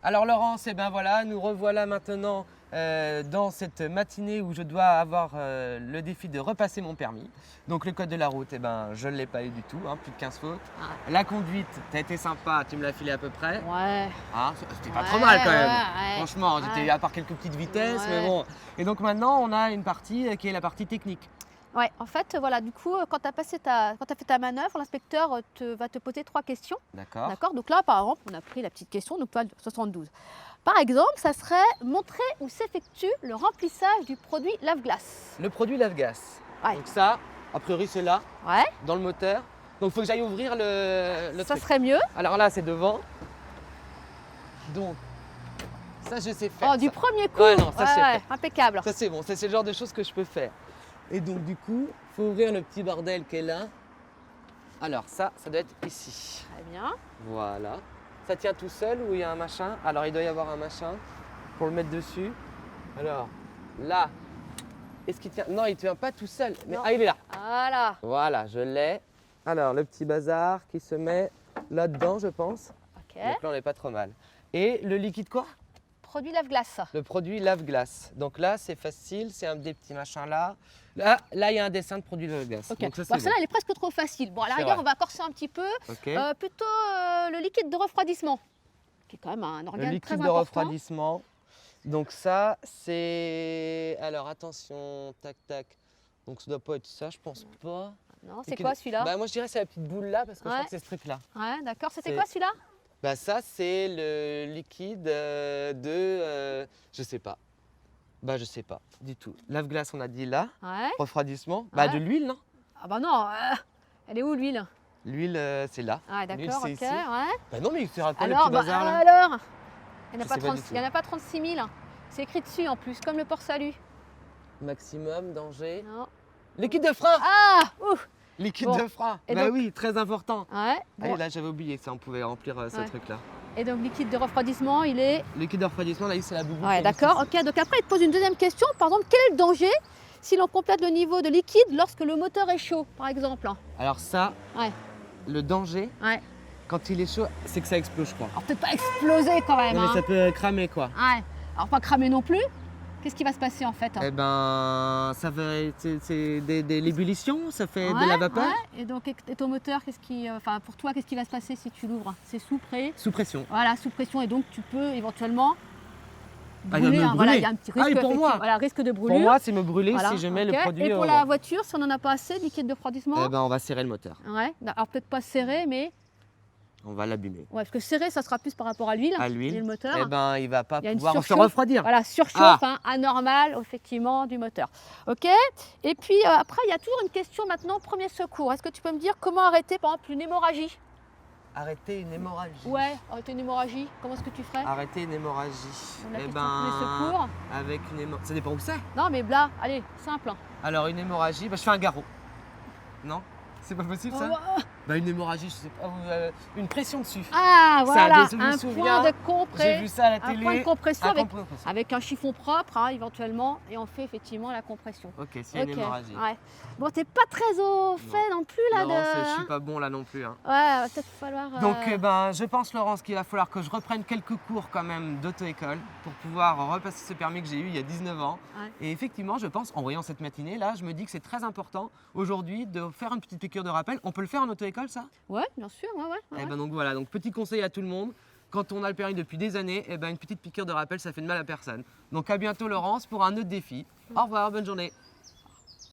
Alors Laurence, eh ben voilà, nous revoilà maintenant dans cette matinée où je dois avoir le défi de repasser mon permis. Donc le code de la route, eh ben, je ne l'ai pas eu du tout, hein, plus de 15 fautes. Ah. La conduite, tu as été sympa, tu me l'as filé à peu près. Ouais. Ah, c'était pas Ouais, trop mal quand même. ouais. Franchement, j'étais Ouais. à part quelques petites vitesses, Ouais. mais bon. Et donc maintenant, on a une partie qui est la partie technique. Ouais, en fait, voilà, du coup, quand tu as fait ta manœuvre, l'inspecteur va te poser 3 questions. D'accord. D'accord. Donc là, par exemple, on a pris la petite question, donc toi, 72. Par exemple, ça serait montrer où s'effectue le remplissage du produit lave-glace. Le produit lave-glace. Ouais. Donc ça, a priori, c'est là, Ouais, dans le moteur. Donc il faut que j'aille ouvrir le ça truc. serait mieux. Alors là, c'est devant. Donc, ça, je sais faire. Oh, du ça. premier coup. Ouais, non, ça, je sais faire. Impeccable. Ça, c'est bon. Ça, c'est le genre de choses que je peux faire. Et donc, du coup, il faut ouvrir le petit bordel qui est là. Alors, ça doit être ici. Très bien. Voilà. Ça tient tout seul ou il y a un machin? Alors, il doit y avoir un machin pour le mettre dessus. Alors, là, est-ce qu'il tient? Non, il ne tient pas tout seul. Mais, Non. ah, il est là. Voilà. Voilà, je l'ai. Alors, le petit bazar qui se met là-dedans, je pense. Ok. Donc là, on n'est pas trop mal. Et le liquide quoi? Produit lave-glace. Le produit lave-glace. Donc là, c'est facile, c'est un des petits machins là. Là, il y a un dessin de produit lave-glace. Ok. Donc ça, Bon, c'est celle-là, elle est presque trop facile. Bon, à la C'est rigueur, vrai. on va corser un petit peu. bon. Ok. Plutôt le liquide de refroidissement, qui est quand même un Le organe très liquide de important. refroidissement. Donc ça, c'est... Alors attention, tac, tac. Donc ça doit pas être ça, je pense pas. Non, c'est Liquide- quoi celui-là? Bah moi, je dirais c'est la petite boule là, parce que je Ouais. crois que c'est ce truc-là. Ouais, d'accord. C'était c'est- quoi celui-là? Bah ça, c'est le liquide je sais pas. Bah je sais pas du tout. Lave-glace, on a dit là. Ouais. Refroidissement. Bah Ouais. de l'huile, non? Ah bah non, elle est où l'huile? L'huile, c'est là. Ah L'huile, d'accord, c'est ok, ici. ouais. Bah non, mais il sert à quoi le Alors, petit bazar là? alors il n'y Je en, a pas sais pas du 36 tout. il y en a pas 36 000. C'est écrit dessus en plus, comme le port salut. Maximum, danger. Non. Liquide de frein! Ah ouf. Liquide Bon. de frein! Et Bah donc- oui, très important. Ouais. Ah Bon. oui, là j'avais oublié ça, on pouvait remplir ce Ouais. truc là. Et donc liquide de refroidissement, il est. Liquide de refroidissement, là c'est la bouboule. Ouais, qui est juste d'accord, ici. ok. Donc après, il te pose une deuxième question. Par exemple, quel est le danger si l'on complète le niveau de liquide lorsque le moteur est chaud, par exemple? Alors ça, Ouais. le danger, Ouais. quand il est chaud, c'est que ça explose, je crois. Alors peut-être pas exploser quand même. Non mais hein. ça peut cramer quoi. Ouais. Alors pas cramer non plus. Qu'est-ce qui va se passer en fait? Eh ben, ça fait c'est de l'ébullition, ça fait de Ouais, la vapeur. ouais. Et donc, et ton moteur, enfin pour toi, qu'est-ce qui va se passer si tu l'ouvres? C'est sous Sous pression. voilà, sous pression, et donc tu peux éventuellement Ah, il va brûler. me Hein, voilà, brûler. il y a un petit Ah risque, oui, pour moi. effectivement, voilà, risque de brûlure. Pour moi, c'est me brûler Voilà, si je mets ok. le produit. Et pour la voiture, si on n'en a pas assez, liquide de refroidissement, Eh ben, on va serrer le moteur. ouais. Alors peut-être pas serré, mais On va l'abîmer. ouais, parce que serré, ça sera plus par rapport à l'huile. À l'huile. Et le moteur. Eh ben, il va pas Il y a une pouvoir se surchauffe. refroidir. Voilà, surchauffe anormale, effectivement, du moteur. Ok. Et puis après, il y a toujours une question maintenant, premier secours. Est-ce que tu peux me dire comment arrêter, par exemple, une hémorragie? Arrêter une hémorragie. Ouais, arrêter une hémorragie, comment est-ce que tu ferais? Arrêter une hémorragie. Donc, la Eh question premier secours. avec une hémorragie. Ça dépend où c'est. Non, mais là, allez, simple. Alors, une hémorragie, bah, je fais un garrot. Non? C'est pas possible ça? Oh, Bah, une hémorragie, je sais pas. Une pression dessus. ah, voilà, je me un souviens, point de J'ai compression. vu ça à la Un télé. point de compression Un avec, compression. avec un chiffon propre, hein, éventuellement, et on fait effectivement la compression. Ok, s'il y a une Ok, hémorragie. ouais. Bon, t'es pas très au fait non plus là Laurence, de. je suis pas bon là non plus. Hein. Ouais, va peut-être falloir. Donc, eh ben, je pense, Laurence, qu'il va falloir que je reprenne quelques cours quand même d'auto-école pour pouvoir repasser ce permis que j'ai eu il y a 19 ans. Ouais. Et effectivement, je pense, en voyant cette matinée là, je me dis que c'est très important aujourd'hui de faire une petite piqûre de rappel. On peut le faire en auto-école, ça? Ouais, bien sûr, ouais. Eh ben, donc voilà, donc petit conseil à tout le monde. Quand on a le permis depuis des années, eh ben, une petite piqûre de rappel, ça fait de mal à personne. Donc à bientôt, Laurence, pour un autre défi. Au revoir, bonne journée.